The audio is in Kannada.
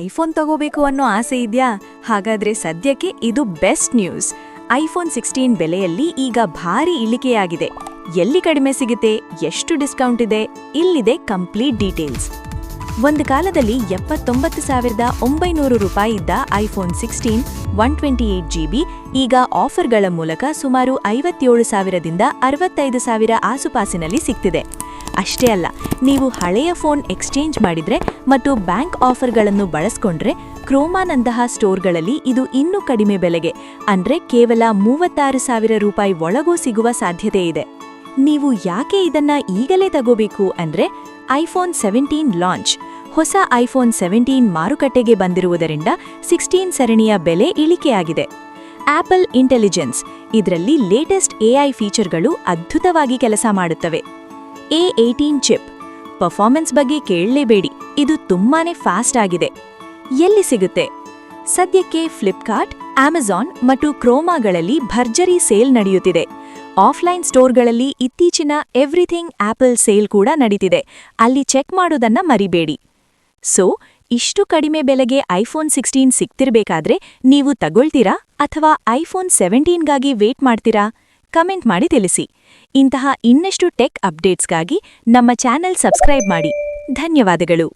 ಐಫೋನ್ ತಗೋಬೇಕು ಅನ್ನೋ ಆಸೆ ಇದೆಯಾ? ಹಾಗಾದ್ರೆ ಸದ್ಯಕ್ಕೆ ಇದು ಬೆಸ್ಟ್ ನ್ಯೂಸ್. ಐಫೋನ್ 16 ಬೆಲೆಯಲ್ಲಿ ಈಗ ಭಾರಿ ಇಳಿಕೆಯಾಗಿದೆ. ಎಲ್ಲಿ ಕಡಿಮೆ ಸಿಗುತ್ತೆ, ಎಷ್ಟು ಡಿಸ್ಕೌಂಟ್ ಇದೆ, ಇಲ್ಲಿದೆ ಕಂಪ್ಲೀಟ್ ಡೀಟೇಲ್ಸ್. ಒಂದು ಕಾಲದಲ್ಲಿ 79,900 ರೂಪಾಯಿ ಇದ್ದ ಐಫೋನ್ 16 128GB ಈಗ ಆಫರ್ಗಳ ಮೂಲಕ ಸುಮಾರು 57,000ದಿಂದ 65,000 ಆಸುಪಾಸಿನಲ್ಲಿ ಸಿಗ್ತಿದೆ. ಅಷ್ಟೇ ಅಲ್ಲ, ನೀವು ಹಳೆಯ ಫೋನ್ ಎಕ್ಸ್ಚೇಂಜ್ ಮಾಡಿದ್ರೆ ಮತ್ತು ಬ್ಯಾಂಕ್ ಆಫರ್ಗಳನ್ನು ಬಳಸ್ಕೊಂಡ್ರೆ ಕ್ರೋಮಾನಂತಹ ಸ್ಟೋರ್ಗಳಲ್ಲಿ ಇದು ಇನ್ನೂ ಕಡಿಮೆ ಬೆಲೆಗೆ ಅಂದ್ರೆ ಕೇವಲ 36,000 ರೂಪಾಯಿ ಒಳಗೂ ಸಿಗುವ ಸಾಧ್ಯತೆ ಇದೆ. ನೀವು ಯಾಕೆ ಇದನ್ನ ಈಗಲೇ ತಗೋಬೇಕು ಅಂದ್ರೆ ಐಫೋನ್ 17 ಲಾಂಚ್. ಹೊಸ ಐಫೋನ್ 17 ಮಾರುಕಟ್ಟೆಗೆ ಬಂದಿರುವುದರಿಂದ 16 ಸರಣಿಯ ಬೆಲೆ ಇಳಿಕೆಯಾಗಿದೆ. ಆಪಲ್ ಇಂಟೆಲಿಜೆನ್ಸ್, ಇದರಲ್ಲಿ ಲೇಟೆಸ್ಟ್ ಎಐ ಫೀಚರ್ಗಳು ಅದ್ಭುತವಾಗಿ ಕೆಲಸ ಮಾಡುತ್ತವೆ. A18 ಚಿಪ್ ಪರ್ಫಾರ್ಮೆನ್ಸ್ ಬಗ್ಗೆ ಕೇಳಲೇಬೇಡಿ, ಇದು ತುಂಬಾನೇ ಫಾಸ್ಟ್ ಆಗಿದೆ. ಎಲ್ಲಿ ಸಿಗುತ್ತೆ? ಸದ್ಯಕ್ಕೆ ಫ್ಲಿಪ್ಕಾರ್ಟ್, ಅಮೆಜಾನ್ ಮತ್ತು ಕ್ರೋಮಾಗಳಲ್ಲಿ ಭರ್ಜರಿ ಸೇಲ್ ನಡೆಯುತ್ತಿದೆ. ಆಫ್ಲೈನ್ ಸ್ಟೋರ್ಗಳಲ್ಲಿ ಇತ್ತೀಚಿನ ಎವ್ರಿಥಿಂಗ್ ಆಪಲ್ ಸೇಲ್ ಕೂಡ ನಡೀತಿದೆ, ಅಲ್ಲಿ ಚೆಕ್ ಮಾಡೋದನ್ನ ಮರಿಬೇಡಿ. ಸೊ, ಇಷ್ಟು ಕಡಿಮೆ ಬೆಲೆಗೆ ಐಫೋನ್ 16 ಸಿಗ್ತಿರ್ಬೇಕಾದ್ರೆ ನೀವು ತಗೊಳ್ತೀರಾ ಅಥವಾ ಐಫೋನ್ 17ಗಾಗಿ ವೇಟ್ ಮಾಡ್ತೀರಾ? ಕಮೆಂಟ್ ಮಾಡಿ ತಿಳಿಸಿ. ಇಂತಹ ಇನ್ನಷ್ಟು ಟೆಕ್ ಅಪ್ಡೇಟ್ಸ್ಗಾಗಿ ನಮ್ಮ ಚಾನೆಲ್ ಸಬ್ಸ್ಕ್ರೈಬ್ ಮಾಡಿ. ಧನ್ಯವಾದಗಳು.